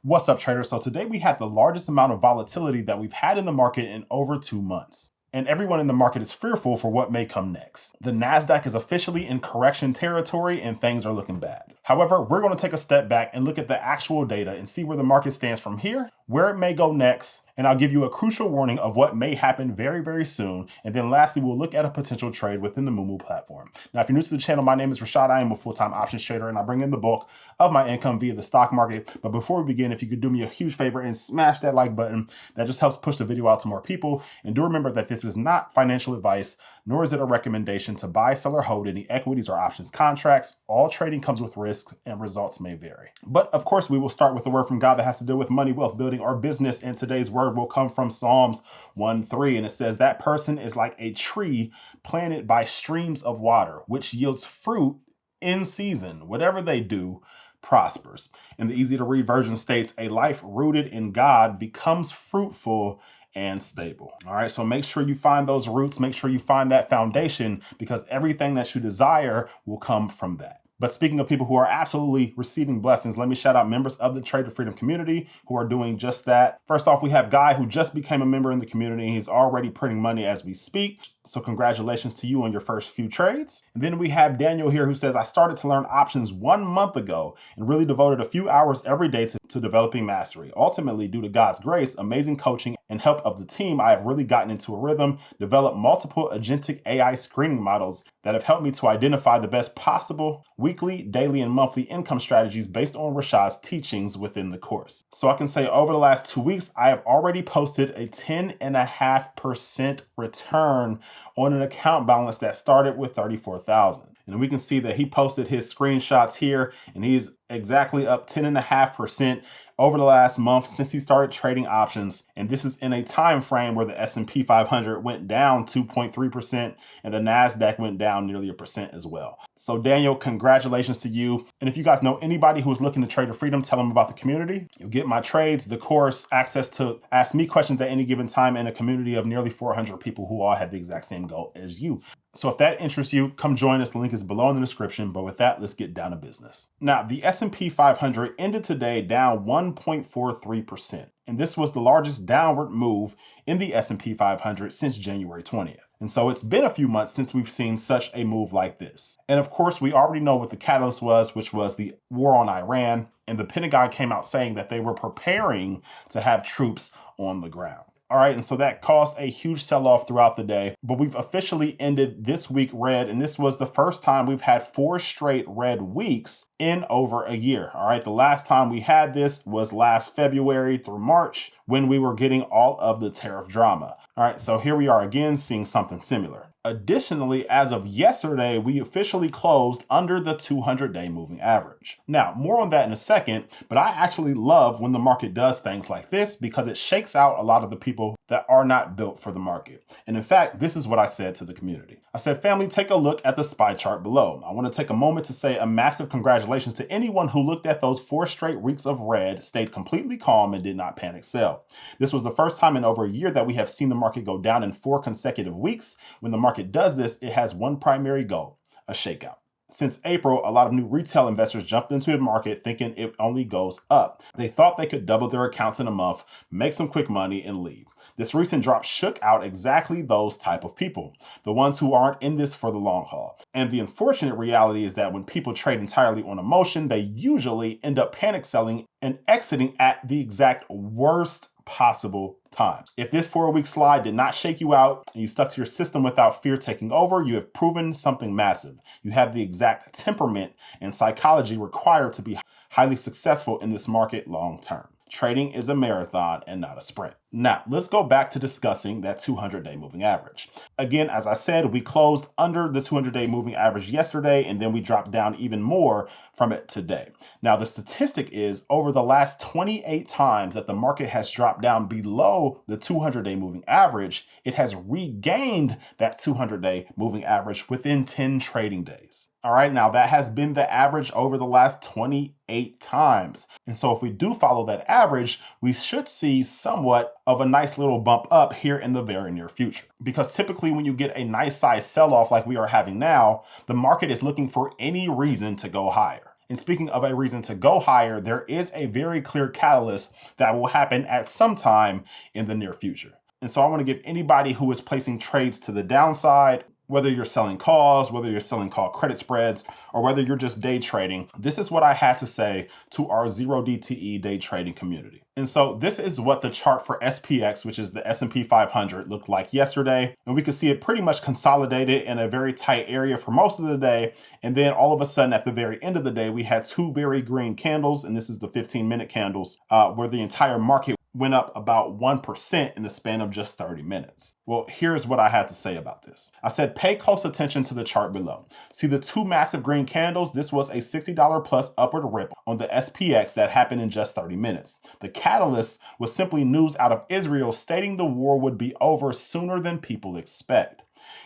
What's up, traders? So today we had the largest amount of volatility that we've had in the market in over 2 months. And everyone in the market is fearful for what may come next. The NASDAQ is officially in correction territory and things are looking bad. However, we're going to take a step back and look at the actual data and see where the market stands from here, where it may go next, and I'll give you a crucial warning of what may happen very, very soon. And then lastly, we'll look at a potential trade within the Mumu platform. Now, if you're new to the channel, my name is Rashad. I am a full-time options trader and I bring in the bulk of my income via the stock market. But before we begin, if you could do me a huge favor and smash that like button, that just helps push the video out to more people. And do remember that this is not financial advice, nor is it a recommendation to buy, sell, or hold any equities or options contracts. All trading comes with risks and results may vary. But of course, we will start with the word from God that has to do with money, wealth, building, or business. And today's word will come from Psalms 1:3. And it says, that person is like a tree planted by streams of water, which yields fruit in season. Whatever they do prospers. And the easy to read version states, a life rooted in God becomes fruitful and stable. All right, so make sure you find those roots, make sure you find that foundation, because everything that you desire will come from that. But speaking of people who are absolutely receiving blessings, let me shout out members of the Trader Freedom community who are doing just that. First off, we have Guy, who just became a member in the community. He's already printing money as we speak. So congratulations to you on your first few trades. And then we have Daniel here, who says, I started to learn options 1 month ago and really devoted a few hours every day to developing mastery. Ultimately, due to God's grace, amazing coaching, and help of the team, I have really gotten into a rhythm, developed multiple agentic AI screening models that have helped me to identify the best possible weekly, daily, and monthly income strategies based on Rashad's teachings within the course. So I can say over the last 2 weeks, I have already posted a 10.5% return on an account balance that started with 34,000. And we can see that he posted his screenshots here, and he's exactly up 10.5% over the last month since he started trading options. And this is in a time frame where the S&P 500 went down 2.3% and the NASDAQ went down nearly 1% as well. So Daniel, congratulations to you. And if you guys know anybody who is looking to trade freedom, tell them about the community. You'll get my trades, the course, access to ask me questions at any given time, in a community of nearly 400 people who all have the exact same goal as you. So if that interests you, come join us. The link is below in the description. But with that, let's get down to business. Now, the S&P 500 ended today down 1.43%. And this was the largest downward move in the S&P 500 since January 20th. And so it's been a few months since we've seen such a move like this. And of course, we already know what the catalyst was, which was the war on Iran. And the Pentagon came out saying that they were preparing to have troops on the ground. All right, and so that caused a huge sell-off throughout the day, but we've officially ended this week red, and this was the first time we've had 4 straight red weeks in over a year. All right, the last time we had this was last February through March, when we were getting all of the tariff drama. All right, so here we are again seeing something similar. Additionally, as of yesterday, we officially closed under the 200-day moving average. Now, more on that in a second, but I actually love when the market does things like this because it shakes out a lot of the people that are not built for the market. And in fact, this is what I said to the community. I said, family, take a look at the SPY chart below. I want to take a moment to say a massive congratulations to anyone who looked at those 4 straight weeks of red, stayed completely calm, and did not panic sell. This was the first time in over a year that we have seen the market go down in 4 consecutive weeks. When the market does this, it has one primary goal: a shakeout. Since April, a lot of new retail investors jumped into the market thinking it only goes up. They thought they could double their accounts in a month, make some quick money, and leave. This recent drop shook out exactly those type of people, the ones who aren't in this for the long haul. And the unfortunate reality is that when people trade entirely on emotion, they usually end up panic selling and exiting at the exact worst possible time. If this 4-week slide did not shake you out and you stuck to your system without fear taking over, you have proven something massive. You have the exact temperament and psychology required to be highly successful in this market long term. Trading is a marathon and not a sprint. Now, let's go back to discussing that 200-day moving average. Again, as I said, we closed under the 200-day moving average yesterday, and then we dropped down even more from it today. Now, the statistic is over the last 28 times that the market has dropped down below the 200-day moving average, it has regained that 200-day moving average within 10 trading days. All right, now that has been the average over the last 28 times. And so if we do follow that average, we should see somewhat of a nice little bump up here in the very near future. Because typically when you get a nice size sell-off like we are having now, the market is looking for any reason to go higher. And speaking of a reason to go higher, there is a very clear catalyst that will happen at some time in the near future. And so I want to give anybody who is placing trades to the downside, whether you're selling calls, whether you're selling call credit spreads, or whether you're just day trading, this is what I had to say to our 0DTE day trading community. And so this is what the chart for SPX, which is the S&P 500, looked like yesterday. And we could see it pretty much consolidated in a very tight area for most of the day. And then all of a sudden at the very end of the day, we had two very green candles, and this is the 15-minute candles, where the entire market went up about 1% in the span of just 30 minutes. Well, here's what I had to say about this. I said, pay close attention to the chart below. See the two massive green candles? This was a $60 plus upward rip on the SPX that happened in just 30 minutes. The catalyst was simply news out of Israel stating the war would be over sooner than people expect.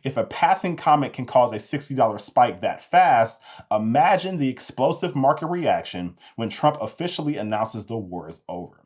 If a passing comment can cause a $60 spike that fast, imagine the explosive market reaction when Trump officially announces the war is over.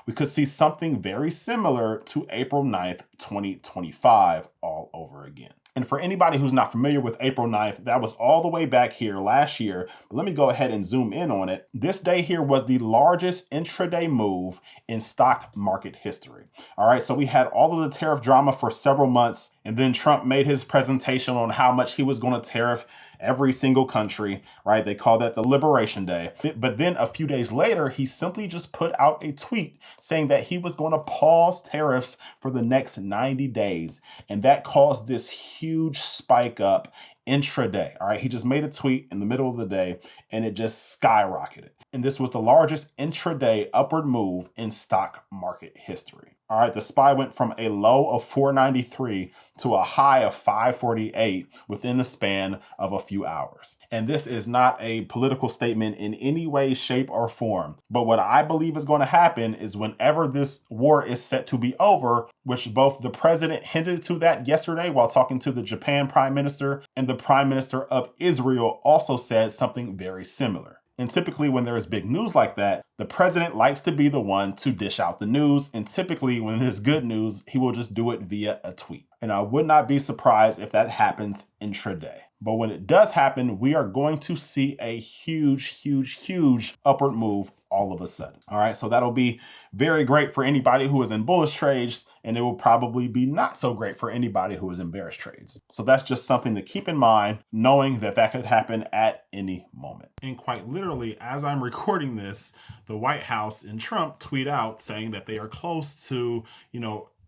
We could see something very similar to April 9th, 2025 all over again. And for anybody who's not familiar with April 9th, that was all the way back here last year. But let me go ahead and zoom in on it. This day here was the largest intraday move in stock market history. All right, so we had all of the tariff drama for several months, and then Trump made his presentation on how much he was going to tariff every single country, right? They call that the Liberation Day. But then a few days later, he simply just put out a tweet saying that he was going to pause tariffs for the next 90 days. And that caused this huge spike up intraday. All right. He just made a tweet in the middle of the day and it just skyrocketed. And this was the largest intraday upward move in stock market history. All right, the SPY went from a low of 493 to a high of 548 within the span of a few hours. And this is not a political statement in any way, shape, or form. But what I believe is going to happen is whenever this war is set to be over, which both the president hinted to that yesterday while talking to the Japan prime minister, and the prime minister of Israel also said something very similar. And typically when there is big news like that, the president likes to be the one to dish out the news. And typically when it is good news, he will just do it via a tweet. And I would not be surprised if that happens intraday. But when it does happen, we are going to see a huge upward move all of a sudden. All right, so that'll be very great for anybody who is in bullish trades, and it will probably be not so great for anybody who is in bearish trades. So that's just something to keep in mind, knowing that that could happen at any moment. And quite literally, as I'm recording this, the White House and Trump tweet out saying that they are close to,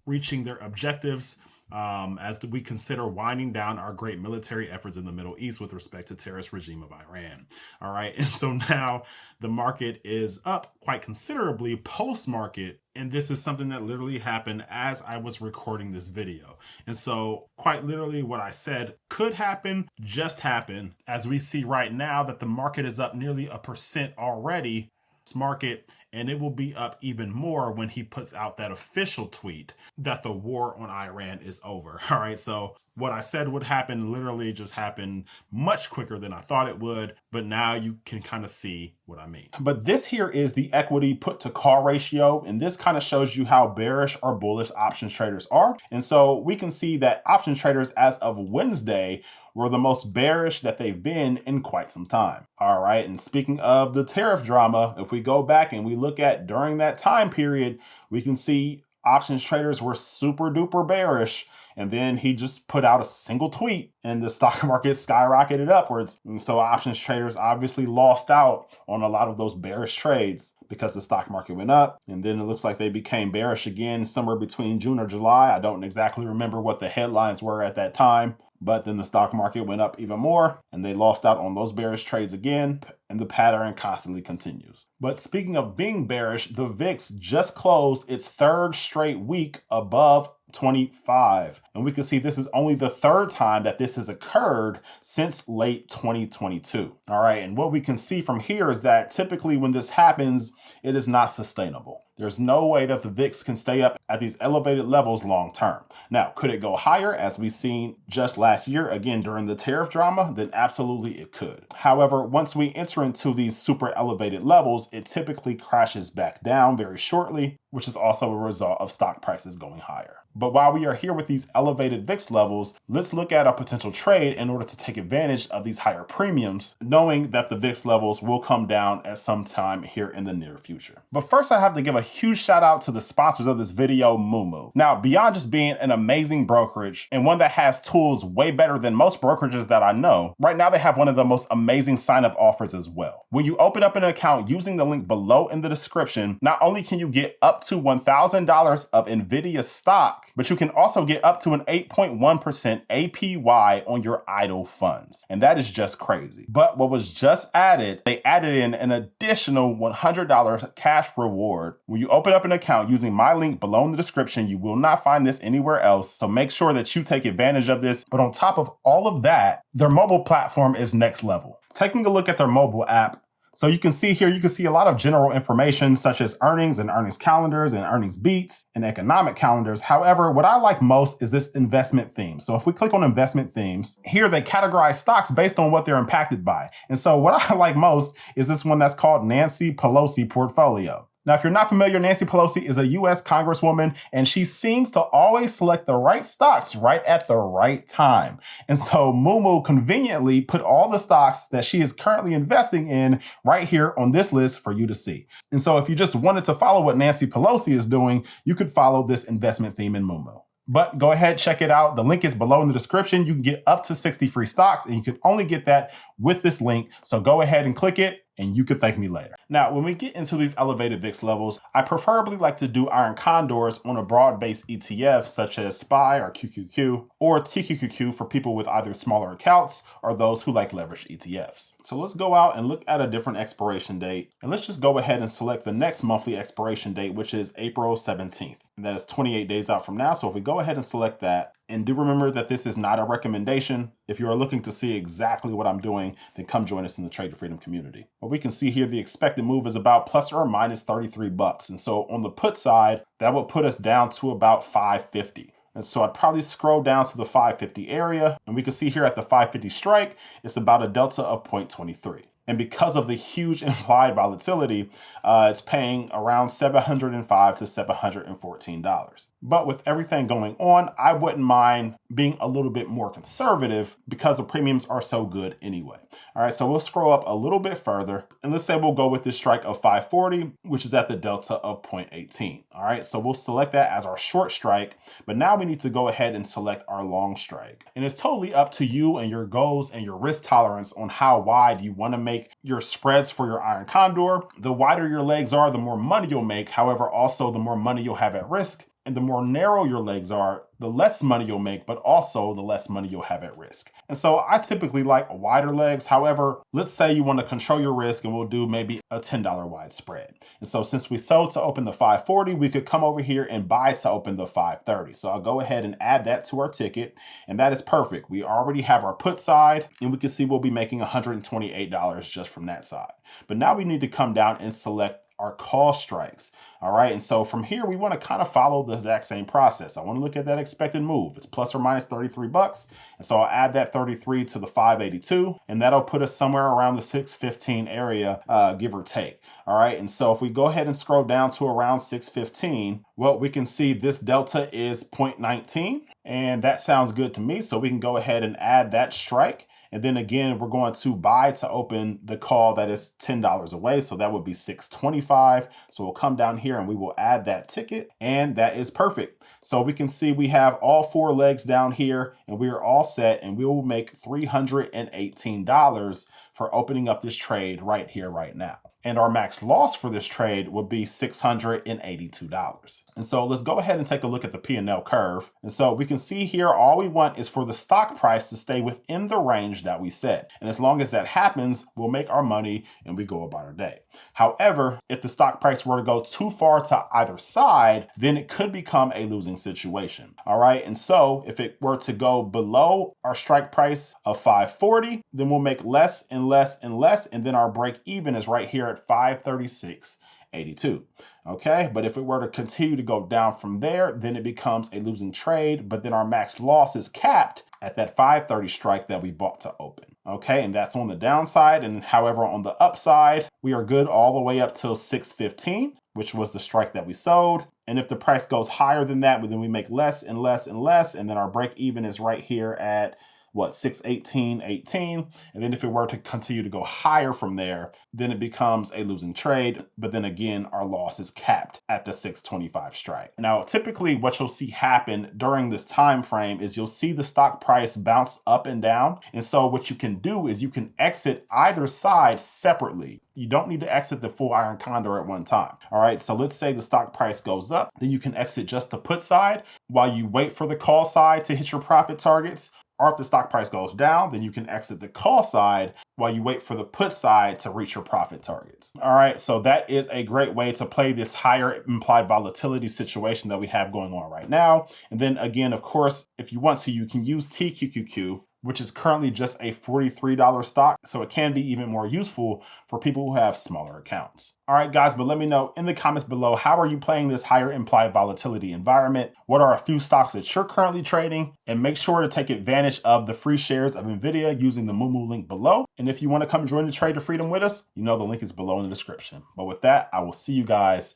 reaching their objectives as we consider winding down our great military efforts in the Middle East with respect to terrorist regime of Iran. All right. And so now the market is up quite considerably post-market. And this is something that literally happened as I was recording this video. And so quite literally what I said could happen, just happened, as we see right now that the market is up nearly 1% already. Market, and it will be up even more when he puts out that official tweet that the war on Iran is over. All right, so what I said would happen literally just happened much quicker than I thought it would, but now you can kind of see what I mean. But this here is the equity put to call ratio, and this kind of shows you how bearish or bullish options traders are. And so we can see that options traders as of Wednesday were the most bearish that they've been in quite some time. All right, and speaking of the tariff drama, if we go back and we look at during that time period, we can see options traders were super duper bearish. And then he just put out a single tweet and the stock market skyrocketed upwards. And so options traders obviously lost out on a lot of those bearish trades because the stock market went up. And then it looks like they became bearish again somewhere between June or July. I don't exactly remember what the headlines were at that time. But then the stock market went up even more and they lost out on those bearish trades again, and the pattern constantly continues. But speaking of being bearish, the VIX just closed its third straight week above 25. And we can see this is only the third time that this has occurred since late 2022. All right. And what we can see from here is that typically when this happens, it is not sustainable. There's no way that the VIX can stay up at these elevated levels long term. Now, could it go higher as we've seen just last year, again, during the tariff drama? Then absolutely it could. However, once we enter into these super elevated levels, it typically crashes back down very shortly, which is also a result of stock prices going higher. But while we are here with these elevated VIX levels, let's look at a potential trade in order to take advantage of these higher premiums, knowing that the VIX levels will come down at some time here in the near future. But first, I have to give a huge shout out to the sponsors of this video, Moomoo. Now, beyond just being an amazing brokerage and one that has tools way better than most brokerages that I know, right now they have one of the most amazing sign-up offers as well. When you open up an account using the link below in the description, not only can you get up to $1,000 of NVDA stock, but you can also get up to an 8.1% APY on your idle funds. And that is just crazy. But what was just added, they added in an additional $100 cash reward. When you open up an account using my link below in the description, you will not find this anywhere else. So make sure that you take advantage of this. But on top of all of that, their mobile platform is next level. Taking a look at their mobile app, so you can see here, you can see a lot of general information such as earnings and earnings calendars and earnings beats and economic calendars. However, what I like most is this investment theme. So if we click on investment themes, here they categorize stocks based on what they're impacted by. And so what I like most is this one that's called Nancy Pelosi Portfolio. Now, if you're not familiar, Nancy Pelosi is a US Congresswoman, and she seems to always select the right stocks right at the right time. And so Mumu conveniently put all the stocks that she is currently investing in right here on this list for you to see. And so if you just wanted to follow what Nancy Pelosi is doing, you could follow this investment theme in Mumu. But go ahead, check it out. The link is below in the description. You can get up to 60 free stocks, and you can only get that with this link. So go ahead and click it, and you can thank me later. Now, when we get into these elevated VIX levels, I preferably like to do iron condors on a broad-based ETF such as SPY or QQQ, or TQQQ for people with either smaller accounts or those who like leveraged ETFs. So let's go out and look at a different expiration date, and let's just go ahead and select the next monthly expiration date, which is April 17th. And that is 28 days out from now. So if we go ahead and select that, and do remember that this is not a recommendation. If you are looking to see exactly what I'm doing, then come join us in the Trade to Freedom community. But we can see here the expected move is about plus or minus 33 bucks. And so on the put side, that would put us down to about 550. And so I'd probably scroll down to the 550 area, and we can see here at the 550 strike, it's about a delta of 0.23. And because of the huge implied volatility, it's paying around $705 to $714. But with everything going on, I wouldn't mind being a little bit more conservative because the premiums are so good anyway. All right, so we'll scroll up a little bit further, and let's say we'll go with this strike of 540, which is at the delta of 0.18. All right, so we'll select that as our short strike, but now we need to go ahead and select our long strike. And it's totally up to you and your goals and your risk tolerance on how wide you want to make your spreads for your iron condor. The wider your legs are, the more money you'll make. However, also the more money you'll have at risk. And the more narrow your legs are, the less money you'll make, but also the less money you'll have at risk. And so I typically like wider legs. However, let's say you want to control your risk, and we'll do maybe a $10 wide spread. And so since we sold to open the 540, we could come over here and buy to open the 530. So I'll go ahead and add that to our ticket, and that is perfect. We already have our put side, and we can see we'll be making $128 just from that side. But now we need to come down and select our call strikes. All right, and so from here, we want to kind of follow the exact same process. I want to look at that expected move. It's plus or minus 33 bucks. And so I'll add that 33 to the 582, and that'll put us somewhere around the 615 area, give or take. All right, and so if we go ahead and scroll down to around 615, well, we can see this delta is 0.19, and that sounds good to me. So we can go ahead and add that strike. And then again, we're going to buy to open the call that is $10 away. So that would be $625. So we'll come down here and we will add that ticket, and that is perfect. So we can see we have all four legs down here, and we are all set, and we will make $318 for opening up this trade right here, right now. And our max loss for this trade would be $682. And so let's go ahead and take a look at the P&L curve. And so we can see here, all we want is for the stock price to stay within the range that we set. And as long as that happens, we'll make our money and we go about our day. However, if the stock price were to go too far to either side, then it could become a losing situation. All right. And so if it were to go below our strike price of 540, then we'll make less and less and less. And then our break even is right here at 536.82. Okay, but if it were to continue to go down from there, then it becomes a losing trade, but then our max loss is capped at that 530 strike that we bought to open. Okay, and that's on the downside. And however, on the upside, we are good all the way up till 615, which was the strike that we sold. And if the price goes higher than that, then we make less and less and less. And then our break even is right here at what, 618.18. And then if it were to continue to go higher from there, then it becomes a losing trade. But then again, our loss is capped at the 625 strike. Now, typically what you'll see happen during this time frame is you'll see the stock price bounce up and down. And so what you can do is you can exit either side separately. You don't need to exit the full iron condor at one time. All right, so let's say the stock price goes up, then you can exit just the put side while you wait for the call side to hit your profit targets. Or if the stock price goes down, then you can exit the call side while you wait for the put side to reach your profit targets. All right, so that is a great way to play this higher implied volatility situation that we have going on right now. And then again, of course, if you want to, you can use TQQQ, which is currently just a $43 stock. So it can be even more useful for people who have smaller accounts. All right, guys, but let me know in the comments below, how are you playing this higher implied volatility environment? What are a few stocks that you're currently trading? And make sure to take advantage of the free shares of NVDA using the Mumu link below. And if you want to come join the Trade to Freedom with us, you know the link is below in the description. But with that, I will see you guys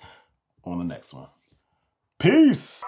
on the next one. Peace.